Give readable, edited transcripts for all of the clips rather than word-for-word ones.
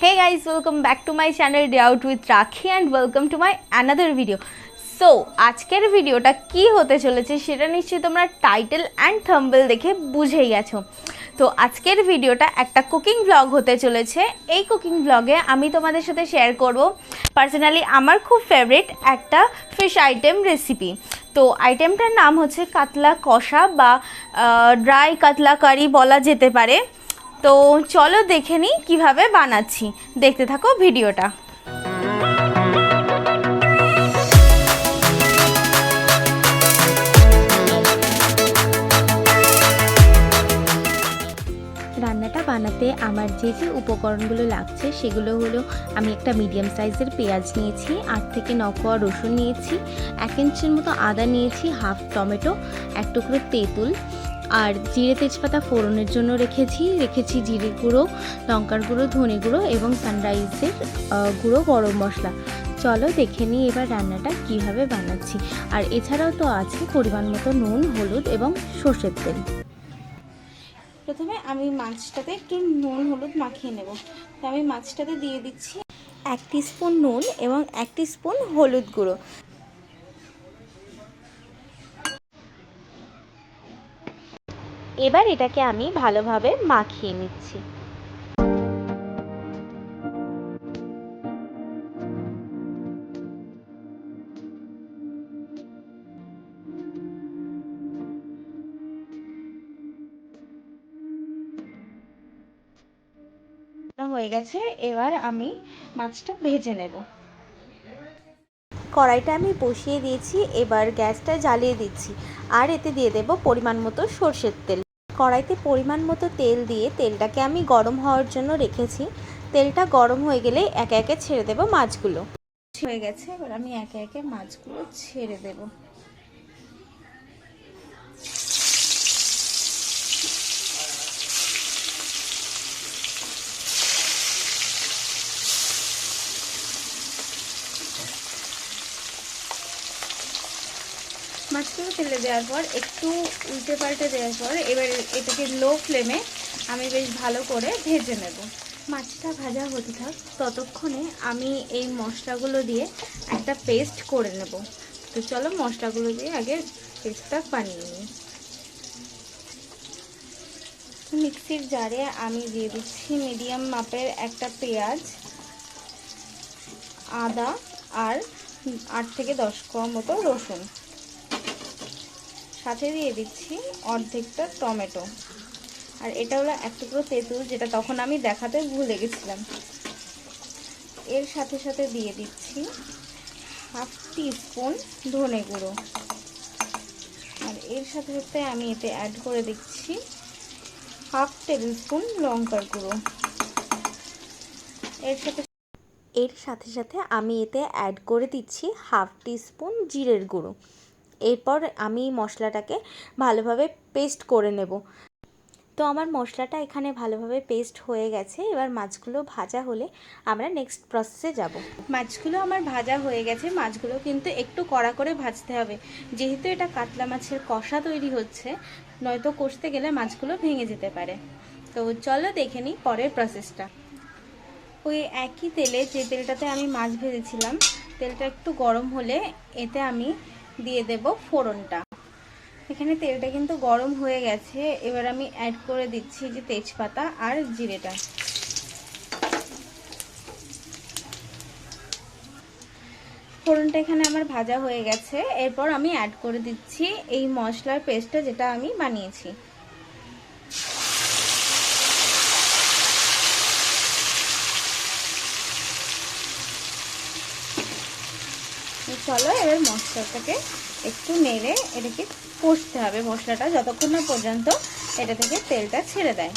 Hey guys, welcome back to my channel Day Out with Rakhi and welcome to my another video. So আজকের ভিডিওটা কি হতে চলেছে সেটা নিশ্চয়ই তোমরা টাইটেল অ্যান্ড থাম্বনেল দেখে বুঝেই গেছো। তো আজকের ভিডিওটা একটা কুকিং ব্লগ হতে চলেছে। এই কুকিং ব্লগে আমি তোমাদের সাথে শেয়ার করব পার্সোনালি আমার খুব ফেভারিট একটা ফিশ আইটেম রেসিপি। তো আইটেমটার নাম হচ্ছে কাতলা কষা বা ড্রাই কাতলা কারি বলা যেতে পারে। তো চলো দেখে নিই কীভাবে বানাচ্ছি, দেখতে থাকো ভিডিওটা। রান্নাটা বানাতে আমার যে যে উপকরণগুলো লাগছে সেগুলো হলো, আমি একটা মিডিয়াম সাইজের পেঁয়াজ নিয়েছি, 8 থেকে 9 কোয়া রসুন নিয়েছি, 1 ইঞ্চির মতো আদা নিয়েছি, হাফ টমেটো, 1 টুকরো তেঁতুল, আর জিরে তেজপাতা ফোড়নের জন্য রেখেছি জিরে গুঁড়ো, লঙ্কার গুঁড়ো, ধনে গুঁড়ো এবং সানরাইজের গুঁড়ো গরম মশলা। চলো দেখে নিই এবার রান্নাটা কিভাবে বানাচ্ছি। আর এছাড়াও তো আছে পরিমাণ মতো নুন, হলুদ এবং সর্ষের তেল। প্রথমে আমি মাছটাতে একটু নুন হলুদ মাখিয়ে নেব। তো আমি মাছটাতে দিয়ে দিচ্ছি 1 টিস্পুন নুন এবং 1 টিস্পুন হলুদ গুঁড়ো। এবার এটাকে আমি ভালোভাবে মাখিয়ে নিচ্ছি। হয়ে গেছে, এবার আমি মাছটা ভেজে নেব। কড়াইটা আমি বসিয়ে দিয়েছি, এবার গ্যাসটা জ্বালিয়ে দিচ্ছি আর এতে দিয়ে দেব পরিমাণ মতো সর্ষের তেল। কড়াইতে পরিমাণ মতো তেল দিয়ে তেলটাকে আমি গরম হওয়ার জন্য রেখেছি। তেলটা গরম হয়ে গেলে একে একে ছেড়ে দেব মাছগুলো। হয়ে গেছে, এবার আমি একে একে মাছগুলো ছেড়ে দেব। মাছগুলো ফেলে দেওয়ার পর একটু উল্টে পাল্টে দেওয়ার পর এবার এটাকে লো ফ্লেমে আমি বেশ ভালো করে ভেজে নেব। মাছটা ভাজা হতে থাক, ততক্ষণে আমি এই মশলাগুলো দিয়ে একটা পেস্ট করে নেব। তো চলো মশলাগুলো দিয়ে আগে পেস্টটা বানিয়ে নিই। মিক্সির জারে আমি দিয়ে দিচ্ছি মিডিয়াম মাপের একটা পেঁয়াজ, আদা আর 8 থেকে 10 কোয়া মতো রসুন, সাথে দিয়ে দিচ্ছি অর্ধেকটা টমেটো, আর এটা হলো 1 টুকরো তেঁতুল যেটা তখন আমি দেখাতে ভুলে গেছিলাম। এর সাথে সাথে দিয়ে দিচ্ছি হাফ টিস্পুন ধনে গুঁড়ো, আর এর সাথে সাথে আমি এতে অ্যাড করে দিচ্ছি হাফ টেবিল স্পুন লঙ্কার গুঁড়ো। এর সাথে সাথে আমি এতে অ্যাড করে দিচ্ছি হাফ টিস্পুন জিরের গুঁড়ো। এরপর আমি মশলাটাকে ভালোভাবে পেস্ট করে নেব। তো আমার মশলাটা এখানে ভালোভাবে পেস্ট হয়ে গেছে। এবার মাছগুলো ভাজা হলে আমরা নেক্সট প্রসেসে যাব। মাছগুলো আমার ভাজা হয়ে গেছে। মাছগুলো কিন্তু একটু কড়া করে ভাজতে হবে, যেহেতু এটা কাতলা মাছের কষা তৈরি হচ্ছে, নয়তো কষতে গেলে মাছগুলো ভেঙে যেতে পারে। তো চলো দেখে নিই পরের প্রসেসটা। ওই একই তেলে, যে তেলটাতে আমি মাছ ভেজেছিলাম, তেলটা একটু গরম হলে এতে আমি দিয়ে দেব ফোড়নটা। এখানে তেলটা কিন্তু গরম হয়ে গেছে। এবার আমি অ্যাড করে দিচ্ছি যে তেজপাতা আর জিরেটা। ফোড়নটা এখানে আমার ভাজা হয়ে গেছে। এরপর আমি অ্যাড করে দিচ্ছি এই মশলার পেস্টটা যেটা আমি বানিয়েছি। চলো এবার মশলাটাকে একটু নেড়ে এটাকে কষতে হবে, মশলাটা যতক্ষণ না পর্যন্ত এটা থেকে তেলটা ছেড়ে দেয়।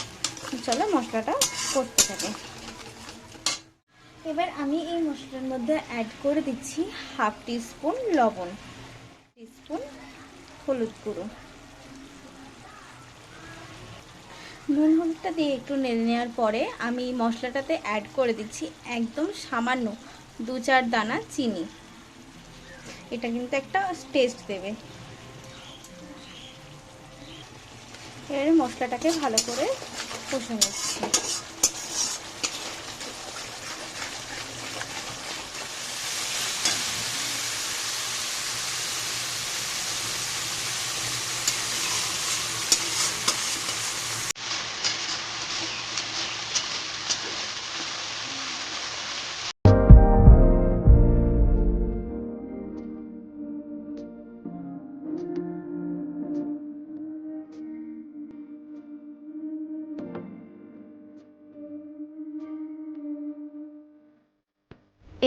চলো মশলাটা কষতে থাকে। এবার আমি এই মশলার মধ্যে অ্যাড করে দিচ্ছি হাফ টিস্পুন লবণ, টিস্পুন হলুদ গুঁড়ো, নুন হলুদটা দিয়ে একটু নেড়ে নেওয়ার পরে আমি মশলাটাতে অ্যাড করে দিচ্ছি একদম সামান্য 2-4 দানা চিনি। এটা কিন্তু একটা টেস্ট দেবে। এবারে মশলাটাকে ভালো করে কষে নিচ্ছি।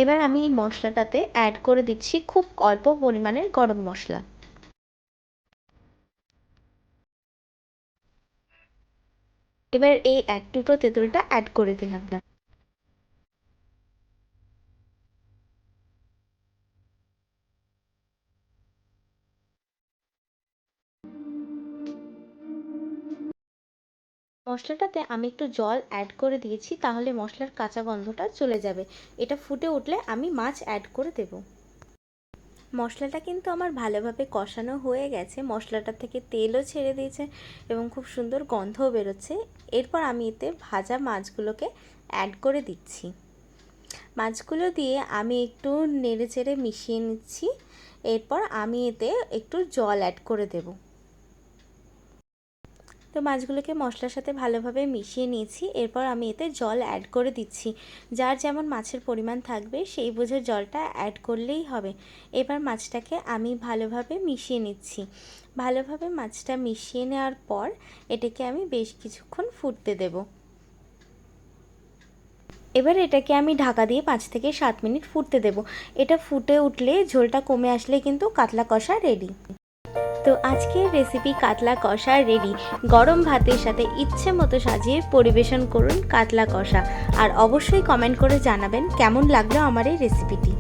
এবার আমি এই মশলাটাতে অ্যাড করে দিচ্ছি খুব অল্প পরিমাণের গরম মশলা। এবার এই এক টুকরো তেঁতুলটা অ্যাড করে দিলাম। মশলাটাতে আমি একটু জল অ্যাড করে দিয়েছি, তাহলে মশলার কাঁচা গন্ধটা চলে যাবে। এটা ফুটে উঠলে আমি মাছ অ্যাড করে দেব। মশলাটা কিন্তু আমার ভালোভাবে কষানো হয়ে গেছে, মশলাটা থেকে তেলও ছেড়ে দিয়েছে এবং খুব সুন্দর গন্ধও বেরোচ্ছে। এরপর আমি এতে ভাজা মাছগুলোকে অ্যাড করে দিচ্ছি। মাছগুলো দিয়ে আমি একটু নেড়েচেড়ে মিশিয়ে নিচ্ছি। এরপর আমি এতে একটু জল অ্যাড করে দেব। তো মাছগুলোকে মশলার সাথে ভালোভাবে মিশিয়ে নিয়েছি। এরপর আমি এতে জল অ্যাড করে দিচ্ছি। যার যেমন মাছের পরিমাণ থাকবে সেই বুঝে জলটা অ্যাড করলেই হবে। এবার মাছটাকে আমি ভালোভাবে মিশিয়ে নিচ্ছি। ভালোভাবে মাছটা মিশিয়ে নেওয়ার পর এটাকে আমি বেশ কিছুক্ষণ ফুটতে দেব। এবার এটাকে আমি ঢাকা দিয়ে 5 থেকে 7 মিনিট ফুটতে দেব। এটা ফুটে উঠলে, ঝোলটা কমে আসলে কিন্তু কাতলা কষা রেডি। তো আজকের রেসিপি কাতলা কষা রেডি। গরম ভাতের সাথে ইচ্ছে মতো সাজিয়ে পরিবেশন করুন কাতলা কষা। আর অবশ্যই কমেন্ট করে জানাবেন কেমন লাগলো আমার এই রেসিপিটি।